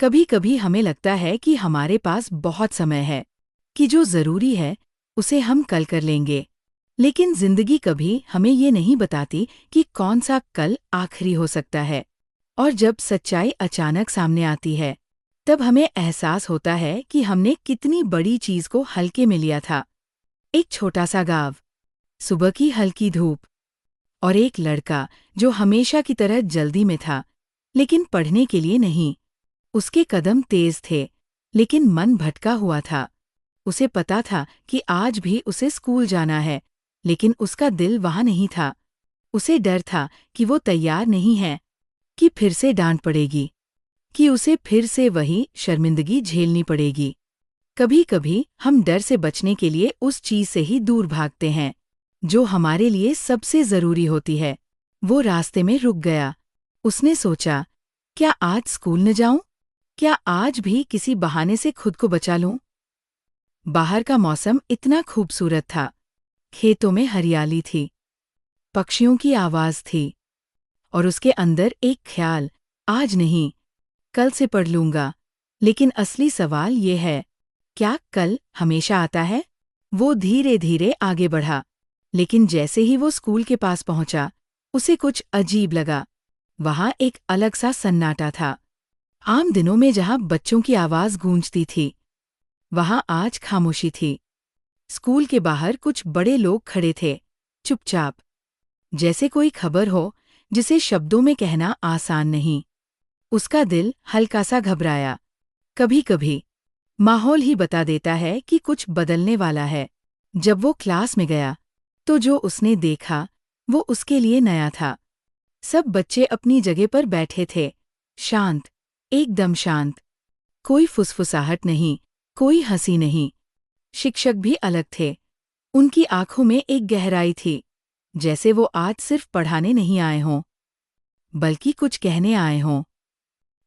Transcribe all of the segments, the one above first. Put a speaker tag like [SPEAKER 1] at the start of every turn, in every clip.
[SPEAKER 1] कभी कभी हमें लगता है कि हमारे पास बहुत समय है, कि जो जरूरी है उसे हम कल कर लेंगे। लेकिन जिंदगी कभी हमें ये नहीं बताती कि कौन सा कल आखिरी हो सकता है। और जब सच्चाई अचानक सामने आती है, तब हमें एहसास होता है कि हमने कितनी बड़ी चीज को हल्के में लिया था। एक छोटा सा गाँव, सुबह की हल्की धूप, और एक लड़का जो हमेशा की तरह जल्दी में था, लेकिन पढ़ने के लिए नहीं। उसके कदम तेज थे, लेकिन मन भटका हुआ था। उसे पता था कि आज भी उसे स्कूल जाना है, लेकिन उसका दिल वहां नहीं था। उसे डर था कि वो तैयार नहीं है, कि फिर से डांट पड़ेगी, कि उसे फिर से वही शर्मिंदगी झेलनी पड़ेगी। कभी कभी हम डर से बचने के लिए उस चीज से ही दूर भागते हैं जो हमारे लिए सबसे जरूरी होती है। वो रास्ते में रुक गया। उसने सोचा, क्या आज स्कूल न जाऊं? क्या आज भी किसी बहाने से खुद को बचा लूं? बाहर का मौसम इतना खूबसूरत था। खेतों में हरियाली थी, पक्षियों की आवाज थी, और उसके अंदर एक ख्याल, आज नहीं, कल से पढ़ लूंगा। लेकिन असली सवाल ये है, क्या कल हमेशा आता है? वो धीरे धीरे आगे बढ़ा, लेकिन जैसे ही वो स्कूल के पास पहुंचा, उसे कुछ अजीब लगा। वहां एक अलग सा सन्नाटा था। आम दिनों में जहां बच्चों की आवाज गूंजती थी, वहां आज खामोशी थी। स्कूल के बाहर कुछ बड़े लोग खड़े थे, चुपचाप, जैसे कोई खबर हो जिसे शब्दों में कहना आसान नहीं। उसका दिल हल्का सा घबराया। कभी कभी माहौल ही बता देता है कि कुछ बदलने वाला है। जब वो क्लास में गया, तो जो उसने देखा वो उसके लिए नया था। सब बच्चे अपनी जगह पर बैठे थे, शांत, एकदम शांत। कोई फुसफुसाहट नहीं, कोई हंसी नहीं। शिक्षक भी अलग थे। उनकी आंखों में एक गहराई थी, जैसे वो आज सिर्फ पढ़ाने नहीं आए हों, बल्कि कुछ कहने आए हों।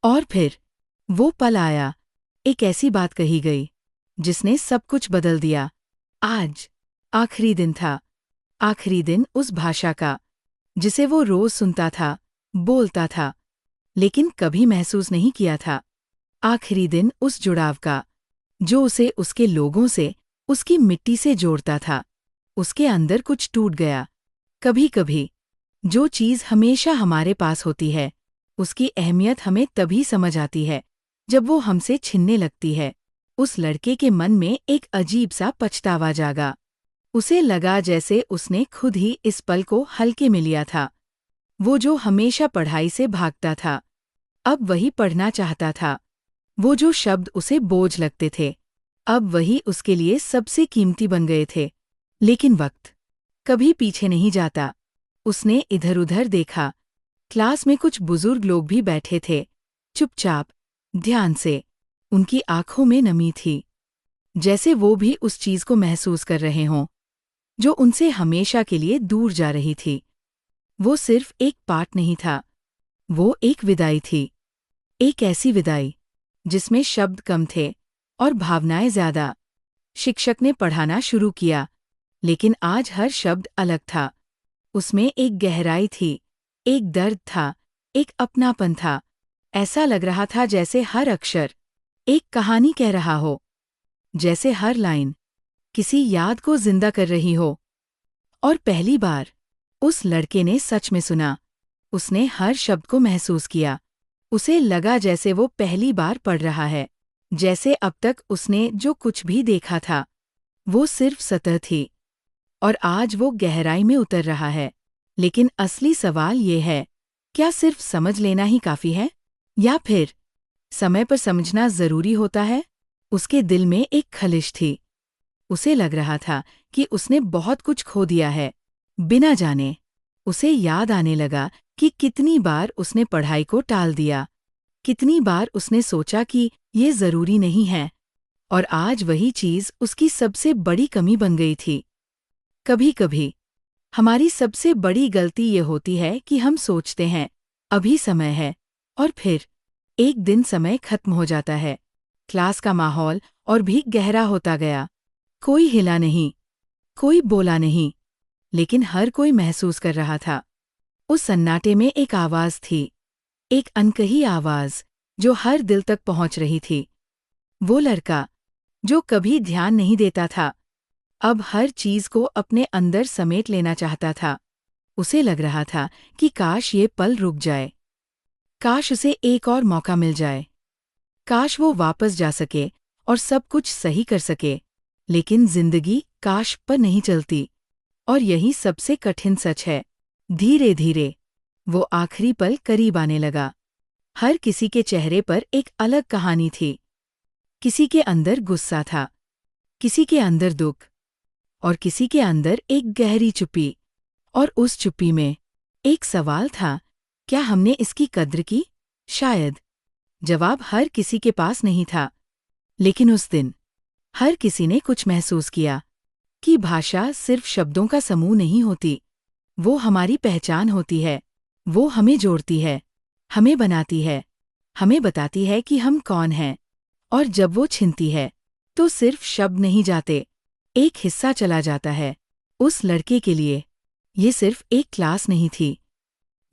[SPEAKER 1] और फिर वो पल आया, एक ऐसी बात कही गई जिसने सब कुछ बदल दिया। आज आखिरी दिन था, आखिरी दिन उस भाषा का जिसे वो रोज सुनता था, बोलता था, लेकिन कभी महसूस नहीं किया था। आखिरी दिन उस जुड़ाव का जो उसे उसके लोगों से, उसकी मिट्टी से जोड़ता था। उसके अंदर कुछ टूट गया। कभी कभी जो चीज हमेशा हमारे पास होती है, उसकी अहमियत हमें तभी समझ आती है जब वो हमसे छिनने लगती है। उस लड़के के मन में एक अजीब सा पछतावा जागा। उसे लगा जैसे उसने खुद ही इस पल को हल्के में लिया था। वो जो हमेशा पढ़ाई से भागता था, अब वही पढ़ना चाहता था। वो जो शब्द उसे बोझ लगते थे, अब वही उसके लिए सबसे कीमती बन गए थे। लेकिन वक्त कभी पीछे नहीं जाता। उसने इधर-उधर देखा। क्लास में कुछ बुजुर्ग लोग भी बैठे थे, चुपचाप, ध्यान से। उनकी आंखों में नमी थी, जैसे वो भी उस चीज को महसूस कर रहे हों जो उनसे हमेशा के लिए दूर जा रही थी। वो सिर्फ एक पाठ नहीं था, वो एक विदाई थी। एक ऐसी विदाई जिसमें शब्द कम थे और भावनाएं ज्यादा। शिक्षक ने पढ़ाना शुरू किया, लेकिन आज हर शब्द अलग था। उसमें एक गहराई थी, एक दर्द था, एक अपनापन था। ऐसा लग रहा था जैसे हर अक्षर एक कहानी कह रहा हो, जैसे हर लाइन किसी याद को जिंदा कर रही हो। और पहली बार उस लड़के ने सच में सुना। उसने हर शब्द को महसूस किया। उसे लगा जैसे वो पहली बार पढ़ रहा है, जैसे अब तक उसने जो कुछ भी देखा था वो सिर्फ सतह थी, और आज वो गहराई में उतर रहा है। लेकिन असली सवाल ये है, क्या सिर्फ समझ लेना ही काफी है, या फिर समय पर समझना जरूरी होता है? उसके दिल में एक खलिश थी। उसे लग रहा था कि उसने बहुत कुछ खो दिया है, बिना जाने। उसे याद आने लगा कि कितनी बार उसने पढ़ाई को टाल दिया, कितनी बार उसने सोचा कि ये जरूरी नहीं है, और आज वही चीज उसकी सबसे बड़ी कमी बन गई थी। कभी कभी हमारी सबसे बड़ी गलती ये होती है कि हम सोचते हैं, अभी समय है, और फिर एक दिन समय खत्म हो जाता है। क्लास का माहौल और भी गहरा होता गया। कोई हिला नहीं, कोई बोला नहीं, लेकिन हर कोई महसूस कर रहा था। उस सन्नाटे में एक आवाज थी, एक अनकही आवाज जो हर दिल तक पहुंच रही थी। वो लड़का जो कभी ध्यान नहीं देता था, अब हर चीज को अपने अंदर समेट लेना चाहता था। उसे लग रहा था कि काश ये पल रुक जाए, काश उसे एक और मौका मिल जाए, काश वो वापस जा सके और सब कुछ सही कर सके। लेकिन जिंदगी काश पर नहीं चलती, और यही सबसे कठिन सच है। धीरे धीरे वो आखिरी पल करीब आने लगा। हर किसी के चेहरे पर एक अलग कहानी थी। किसी के अंदर गुस्सा था, किसी के अंदर दुख, और किसी के अंदर एक गहरी चुप्पी। और उस चुप्पी में एक सवाल था, क्या हमने इसकी कद्र की? शायद जवाब हर किसी के पास नहीं था। लेकिन उस दिन हर किसी ने कुछ महसूस किया कि भाषा सिर्फ शब्दों का समूह नहीं होती, वो हमारी पहचान होती है। वो हमें जोड़ती है, हमें बनाती है, हमें बताती है कि हम कौन हैं। और जब वो छिनती है तो सिर्फ शब्द नहीं जाते, एक हिस्सा चला जाता है। उस लड़के के लिए ये सिर्फ एक क्लास नहीं थी,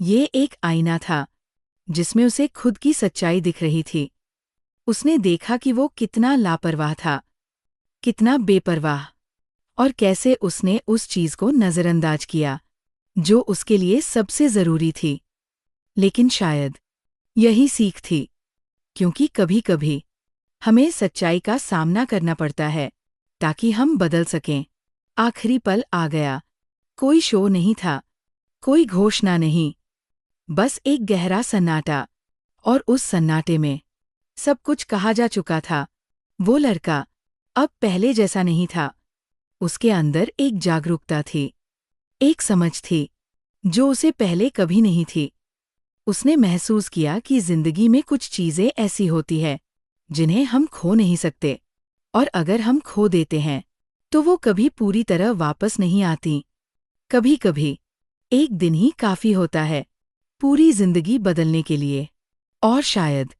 [SPEAKER 1] ये एक आईना था जिसमें उसे खुद की सच्चाई दिख रही थी। उसने देखा कि वो कितना लापरवाह था, कितना बेपरवाह, और कैसे उसने उस चीज को नजरअंदाज किया जो उसके लिए सबसे जरूरी थी। लेकिन शायद यही सीख थी, क्योंकि कभी कभी हमें सच्चाई का सामना करना पड़ता है ताकि हम बदल सकें। आखिरी पल आ गया। कोई शो नहीं था, कोई घोषणा नहीं, बस एक गहरा सन्नाटा। और उस सन्नाटे में सब कुछ कहा जा चुका था। वो लड़का अब पहले जैसा नहीं था। उसके अंदर एक जागरूकता थी, एक समझ थी जो उसे पहले कभी नहीं थी। उसने महसूस किया कि जिंदगी में कुछ चीजें ऐसी होती है जिन्हें हम खो नहीं सकते, और अगर हम खो देते हैं तो वो कभी पूरी तरह वापस नहीं आती। कभी कभी एक दिन ही काफी होता है पूरी जिंदगी बदलने के लिए। और शायद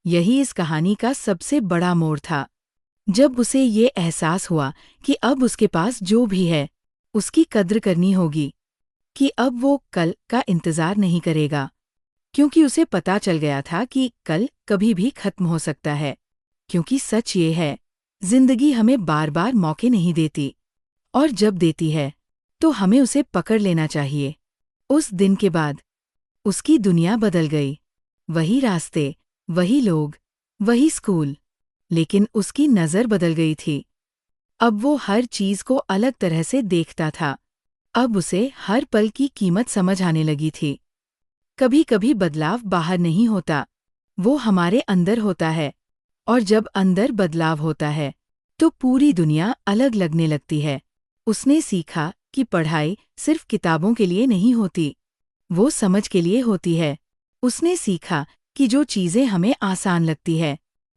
[SPEAKER 1] यही इस कहानी का सबसे बड़ा मोड़ था, जब उसे ये एहसास हुआ कि अब उसके पास जो भी है उसकी कद्र करनी होगी, कि अब वो कल का इंतजार नहीं करेगा, क्योंकि उसे पता चल गया था कि कल कभी भी खत्म हो सकता है। क्योंकि सच ये है, जिंदगी हमें बार बार मौके नहीं देती, और जब देती है तो हमें उसे पकड़ लेना चाहिए। उस दिन के बाद उसकी दुनिया बदल गई। वही रास्ते, वही लोग, वही स्कूल, लेकिन उसकी नज़र बदल गई थी। अब वो हर चीज को अलग तरह से देखता था। अब उसे हर पल की कीमत समझ आने लगी थी। कभी कभी बदलाव बाहर नहीं होता, वो हमारे अंदर होता है, और जब अंदर बदलाव होता है तो पूरी दुनिया अलग लगने लगती है। उसने सीखा कि पढ़ाई सिर्फ किताबों के लिए नहीं होती, वो समझ के लिए होती है। उसने सीखा कि जो चीजें हमें आसान लगती है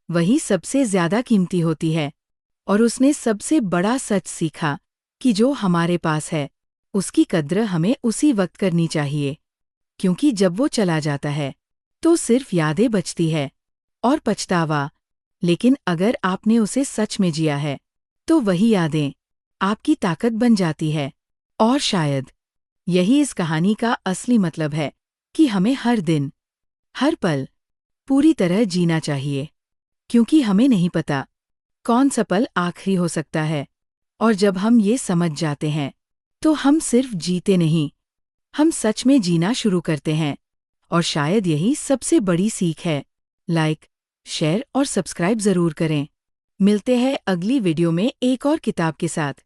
[SPEAKER 1] वही सबसे ज्यादा कीमती होती है। और उसने सबसे बड़ा सच सीखा कि जो हमारे पास है उसकी कद्र हमें उसी वक्त करनी चाहिए, क्योंकि जब वो चला जाता है तो सिर्फ यादें बचती है और पछतावा। लेकिन अगर आपने उसे सच में जिया है तो वही यादें आपकी ताकत बन जाती है। और शायद यही इस कहानी का असली मतलब है, कि हमें हर दिन, हर पल पूरी तरह जीना चाहिए, क्योंकि हमें नहीं पता कौन सा पल आखिरी हो सकता है। और जब हम ये समझ जाते हैं तो हम सिर्फ जीते नहीं, हम सच में जीना शुरू करते हैं। और शायद यही सबसे बड़ी सीख है। लाइक, शेयर और सब्सक्राइब जरूर करें। मिलते हैं अगली वीडियो में एक और किताब के साथ।